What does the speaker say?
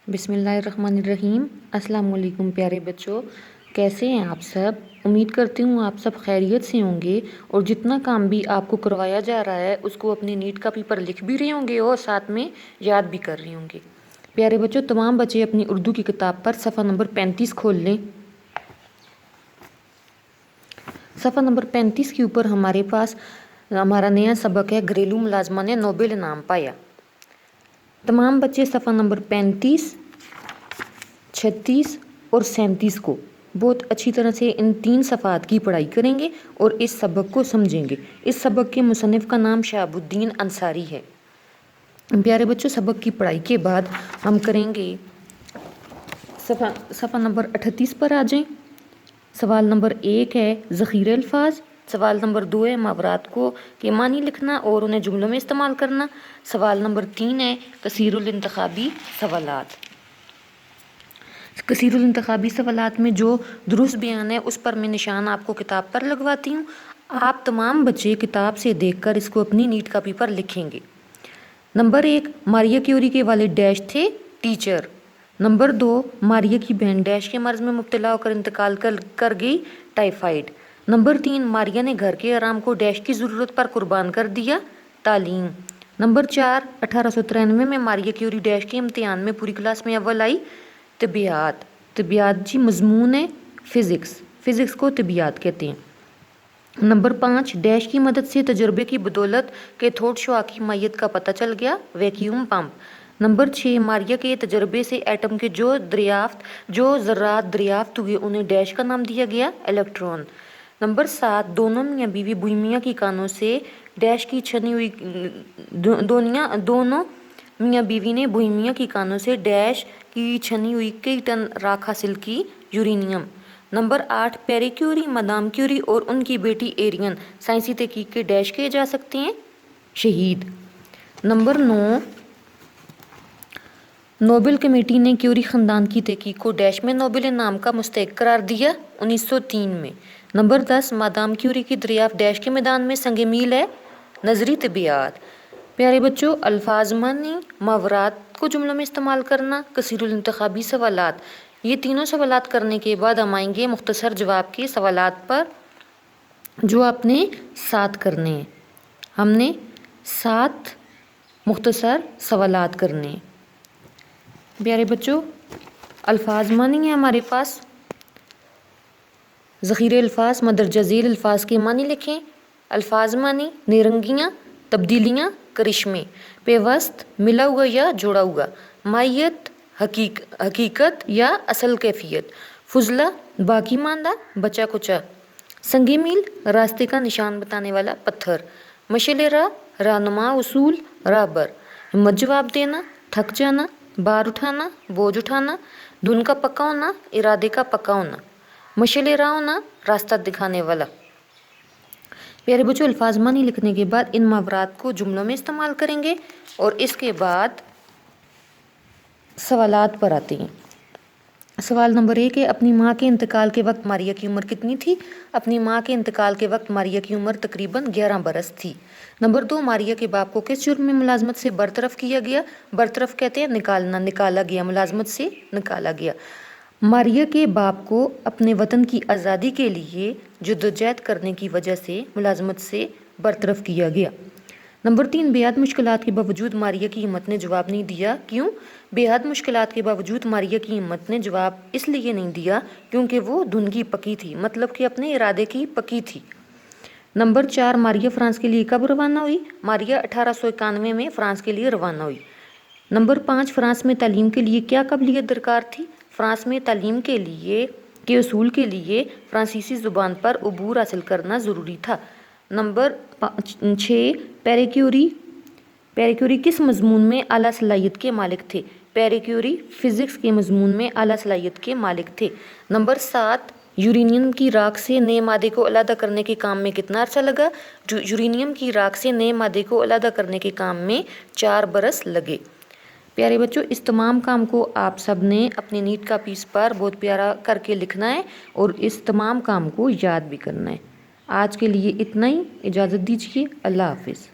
بسم اللہ الرحمن الرحیم۔ السلام علیکم پیارے بچوں، کیسے ہیں آپ سب؟ امید کرتی ہوں آپ سب خیریت سے ہوں گے اور جتنا کام بھی آپ کو کروایا جا رہا ہے اس کو اپنی نیٹ کاپی پر لکھ بھی رہے ہوں گے اور ساتھ میں یاد بھی کر رہے ہوں گے۔ پیارے بچوں، تمام بچے اپنی اردو کی کتاب پر صفحہ نمبر 35 کھول لیں۔ صفحہ نمبر 35 کے اوپر ہمارے پاس ہمارا نیا سبق ہے گھریلو ملازمہ نے نوبل انعام پایا۔ تمام بچے صفحہ نمبر 35، 36 اور 37 کو بہت اچھی طرح سے ان 3 صفحات کی پڑھائی کریں گے اور اس سبق کو سمجھیں گے۔ اس سبق کے مصنف کا نام شہاب الدین انصاری ہے۔ پیارے بچوں، سبق کی پڑھائی کے بعد ہم کریں گے صفحہ نمبر 38 پر آ جائیں۔ سوال نمبر 1 ہے ذخیرہ الفاظ، سوال نمبر 2 ہے محاورات کے معنی لکھنا اور انہیں جملوں میں استعمال کرنا، سوال نمبر 3 ہے کثیر الانتخابی سوالات۔ کثیر الانتخابی سوالات میں جو درست بیان ہے اس پر میں نشان آپ کو کتاب پر لگواتی ہوں۔ آپ تمام بچے کتاب سے دیکھ کر اس کو اپنی نیٹ کاپی پر لکھیں گے۔ نمبر 1، ماریا کیوری کے والد ڈیش تھے، ٹیچر۔ نمبر 2، ماریا کی بہن ڈیش کے مرض میں مبتلا ہو کر انتقال کر گئی، ٹائیفائڈ۔ نمبر 3، ماریا نے گھر کے آرام کو ڈیش کی ضرورت پر قربان کر دیا، تعلیم۔ نمبر 4، 1893 میں ماریا کیوری ڈیش کے امتحان میں پوری کلاس میں اول آئی، طبیعیات۔ طبیعیات جی مضمون ہے فزکس کو طبیعیات کہتے ہیں۔ نمبر 5، ڈیش کی مدد سے تجربے کی بدولت کیتھوڈ شعاع کی ماہیت کا پتہ چل گیا، ویکیوم پمپ۔ نمبر 6، ماریا کے تجربے سے ایٹم کے جو ذرات دریافت ہوئے انہیں ڈیش کا نام دیا گیا، الیکٹران۔ نمبر 7، دونوں میاں بیوی بوہیمیا کی کانوں سے ڈیش کی چھنی ہوئی دونوں میاں بیوی نے بوہیمیا کی کانوں سے ڈیش کی چھنی ہوئی کئی ٹن راکھ حاصل کی، uranium. Number 8، Pierre Curie, Madame Curie اور ان کی بیٹی ایرین سائنسی تحقیق کے ڈیش کہے جا سکتے ہیں، شہید۔ نمبر 9، نوبل کمیٹی نے کیوری خاندان کی تحقیق کو ڈیش میں نوبل انعام کا مستحق قرار دیا، 1903 میں۔ نمبر 10، مادام کیوری کی دریافت ڈیش کے میدان میں سنگ میل ہے، نظری طبیعیات۔ پیارے بچوں، الفاظ معنی، محاورات کو جملوں میں استعمال کرنا، کثیر الانتخابی سوالات، یہ تینوں سوالات کرنے کے بعد ہم آئیں گے مختصر جواب کے سوالات پر جو آپ نے 7 کرنے ہیں۔ ہم نے 7 مختصر سوالات کرنے ہیں۔ پیارے بچوں، الفاظ معنی ہیں ہمارے پاس، ذخیرہ الفاظ مندرجہ ذیل الفاظ کے معنی لکھیں۔ الفاظ معنی، نیرنگیاں، تبدیلیاں، کرشمے، پیوست، ملا ہوا یا جوڑا ہوا، ماہیت، حقیقت یا اصل کیفیت، فضلہ، باقی ماندہ، بچا کچا، سنگ میل، راستے کا نشان بتانے والا پتھر، مشعل راہ، رہنما، اصول، راہبر، ہمت جواب دینا، تھک جانا، بار اٹھانا، بوجھ اٹھانا، دھن کا پکا ہونا، ارادے کا پکا ہونا، مشعل راہ ہونا، راستہ دکھانے والا۔ پیارے بچوں، الفاظ معنی لکھنے کے بعد ان محاورات کو جملوں میں استعمال کریں گے اور اس کے بعد سوالات پر آتے ہیں۔ سوال نمبر 1 ہے اپنی ماں کے انتقال کے وقت ماریا کی عمر کتنی تھی؟ اپنی ماں کے انتقال کے وقت ماریا کی عمر تقریباً 11 برس تھی۔ نمبر 2، ماریا کے باپ کو کس جرم میں ملازمت سے برطرف کیا گیا؟ برطرف کہتے ہیں نکالنا، نکالا گیا، ملازمت سے نکالا گیا۔ ماریا کے باپ کو اپنے وطن کی آزادی کے لیے جدوجہد کرنے کی وجہ سے ملازمت سے برطرف کیا گیا۔ نمبر 3، بے حد مشکلات کے باوجود ماریا کی ہمت نے جواب نہیں دیا، کیوں؟ بے حد مشکلات کے باوجود ماریا کی ہمت نے جواب اس لیے نہیں دیا کیونکہ وہ دھن کی پکی تھی، مطلب کہ اپنے ارادے کی پکی تھی۔ نمبر 4، ماریا فرانس کے لیے کب روانہ ہوئی؟ ماریا 1891 میں فرانس کے لیے روانہ ہوئی۔ نمبر 5، فرانس میں تعلیم کے لیے کیا قابلیت درکار تھی؟ فرانس میں تعلیم کے اصول کے لیے فرانسیسی زبان پر عبور حاصل کرنا ضروری تھا۔ نمبر 6، پیری کیوری کس مضمون میں اعلیٰ صلاحیت کے مالک تھے؟ پیری کیوری فزکس کے مضمون میں اعلیٰ صلاحیت کے مالک تھے۔ نمبر 7، یورینیم کی راکھ سے نئے مادے کو علیحدہ کرنے کے کام میں کتنا عرصہ لگا؟ یورینیم کی راکھ سے نئے مادے کو علیحدہ کرنے کے کام میں 4 برس لگے۔ پیارے بچوں، اس تمام کام کو آپ سب نے اپنی نیٹ کا پیس پر بہت پیارا کر کے لکھنا ہے اور اس تمام کام کو یاد بھی کرنا ہے۔ آج کے لیے اتنا ہی، اجازت دیجیے، اللہ حافظ۔